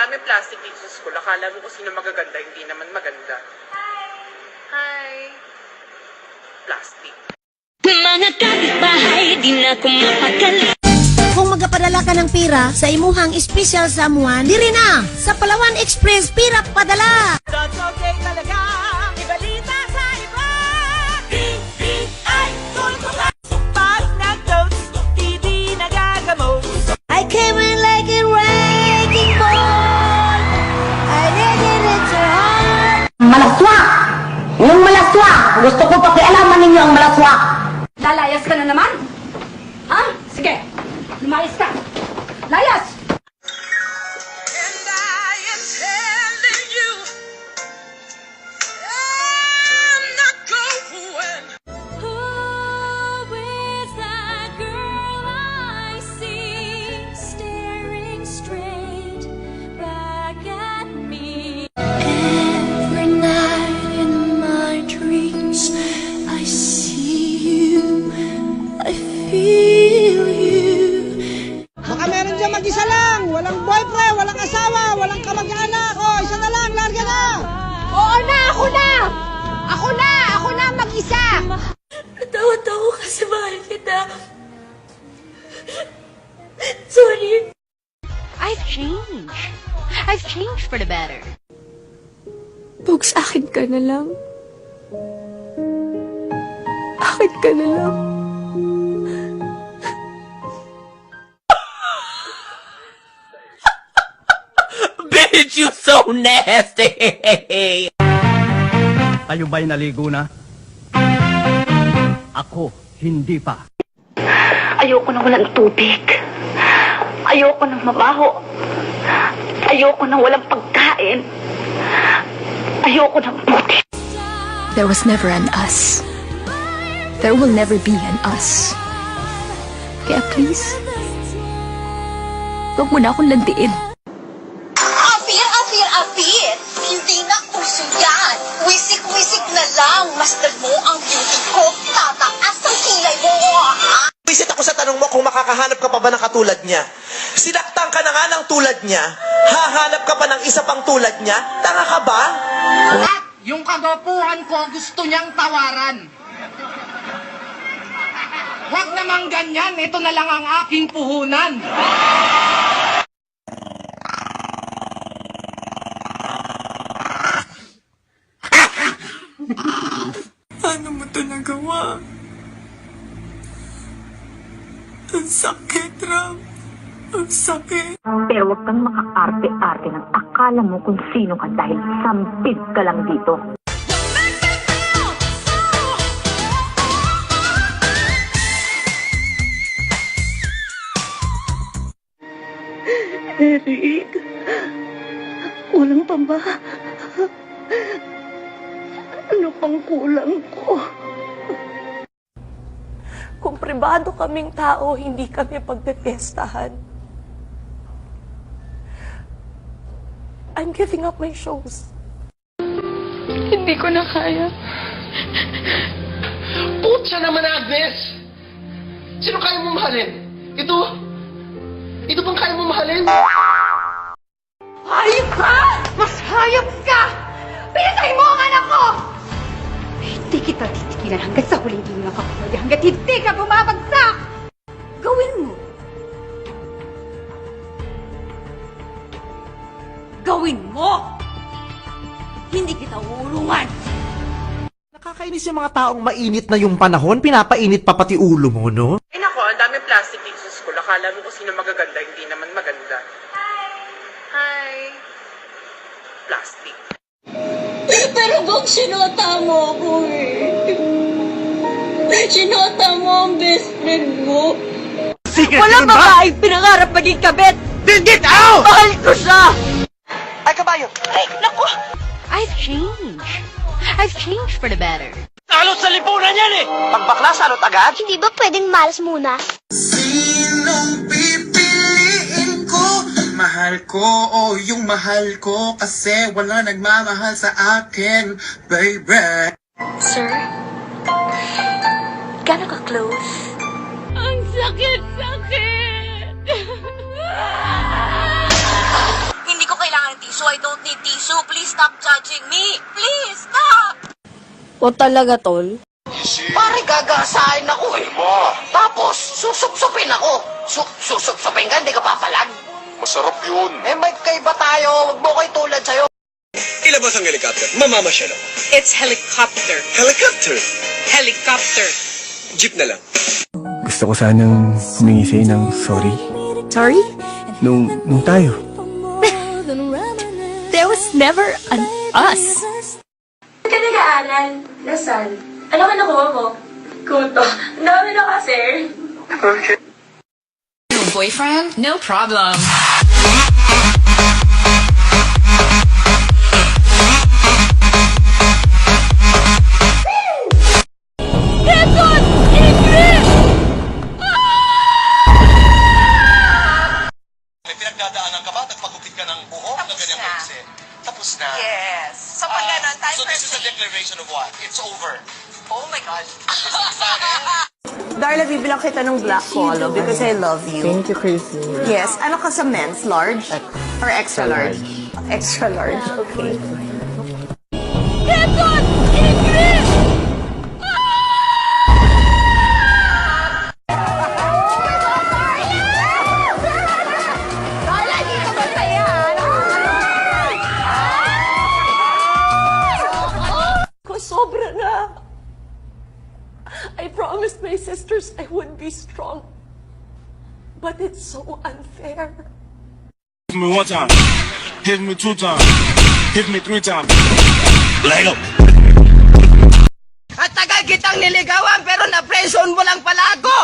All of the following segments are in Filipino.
daming plastic dito sa school. Akala mo kung sino magaganda, hindi naman maganda. Hi. Plastic. Mga kapitbahay, di na ko mapakali. Kung magapadala ka ng pira sa imuhang special someone, diri na sa Palawan Express Pira Padala. That's okay talaga. Ibalita sa iba. PPI, tulungan. Pag nag-ghost, hindi nagagamot. I came in like a wrecking ball. I needed it to heart. Malaswak! Yung malaswak! Gusto ko pakialaman ninyo ang malaswak! Lalayas ka na naman? Ha? Sige, lumayas ka. Layas! And I am telling you, I'm not going. Who is that girl I see staring straight back at me? Every night in my dreams, I see you, I feel you. Baka meron dyan mag-isa lang, walang boyfriend, walang asawa, walang kamag-anak. O, isa na lang, larga na! Oo na! Ako na! Ako na! Ako na mag-isa! Natawad ako kasi mahal kita. Sorry. I've changed. I've changed for the better. Pogs, akin ka na lang. Akin ka na lang. Bitch, you so nasty. Kayo ba'y naligo na? Ako, hindi pa. Ayoko nang walang tubig. Ayoko nang mabaho. Ayoko nang walang pagkain. Ayoko nang puti. There was never an us. There will never be an us. Kaya please, huwag mo na akong landiin. Apir! Hindi na uso yan! Wisik-wisik na lang! Masdan mo ang beauty ko! Tataas ang kilay mo! Visit ako sa tanong mo kung makakahanap ka pa ba ng katulad niya. Sinaktan ka na nga ng tulad niya. Hahanap ka pa ng isa pang tulad niya? Tanga ka ba? At yung kagwapuhan ko gusto niyang tawaran. Huwag namang ganyan, ito na lang ang aking puhunan. Paano mo ito nagawa? Ang sakit, Ram. Ang sakit. Pero huwag kang makaarte-arte ng akala mo kung sino ka dahil sampid ka lang dito. Eric, walang pa ba? Ano pang kulang ko? Kung pribado kaming tao, hindi kami pagdepiestahan. I'm giving up my shows. Hindi ko na kaya. Putya naman, Agnes! Sino kaya mo mahalin? Ito bang kaya mo mahalin? Hayop ka! Mas hayop ka! Pinatay mo ang anak ko! Hindi kita titigilan hanggat sa huling hininga ka, hanggat hindi ka bumabagsak! Gawin mo! Gawin mo! Hindi kita uulungan! Nakakainis yung mga taong mainit na yung panahon, pinapainit pa pati ulo mo, no? Ay nako, ang daming plastic dito sa school. Akala mo kung sino magaganda, hindi naman maganda. Hi. Plastic. Pero Bog, sinota mo ako eh. Sinota mo ang best friend mo. Walang babaeng pinangarap maging kabit! Get out! Mahal ko siya! Ay, kabayo. Ay, naku. I've changed. I've changed for the better. Salot sa lipunan yan eh. Pagbakla, salot agad. Hindi ba pwedeng malas muna? Sinong pipiliin ko? Mahal ko o yung mahal ko kasi wala nagmamahal sa akin, baby. Sir, gano'n ka close? Ang sakit-sakit! Hindi ko kailangan touching me. Please, stop! O talaga, tol? Pare, gagasahin ako eh. Tapos, susupsupin ako. Susupsupin ka, hindi ka papalag. Masarap yun. Eh, may kaiba tayo. Huwag mo ko'y tulad sa'yo. Ilabas ang helicopter. Mamamasyal ako. It's helicopter. Helicopter? Helicopter. Jeep na lang. Gusto ko sanang humingi sa'yo ng sorry. Sorry? Nung tayo. There was never an us. Ka nag-aaral? Nasaan? Ano ka nakuha mo? Kuto. Ang dami na kasi. Boyfriend? No problem. May pinagdadaanan ka ba? Nagpagupit ka ng buhok na ganyan kasi? Tapos na. Yes. So, pag ganon, time So for this is a declaration of what? It's over. Oh my God. Darla, bibilang kita ng black polo because I love you. Thank you, Chrissy. Yes, ano ka sa men's? Large? Or extra large? Extra large, okay. Sobra na. I promised my sisters I would be strong. But it's so unfair. Hit me one time. Hit me two times. Hit me three times. Leg up. At tagal kitang niligawan pero na-prison mo lang pala ako!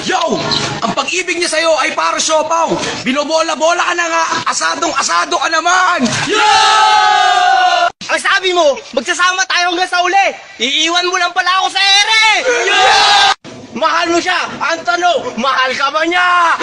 Yo! Ang pag-ibig niya sa'yo ay para siopaw. Binobola-bola ka na nga. Asadong-asado ka naman. Yo! Ang sabi mo, magsasama tayo hanggang sa uli. Iiwan mo lang pala ako sa ere. Mahal mo siya. Ang tanong, mahal ka ba niya?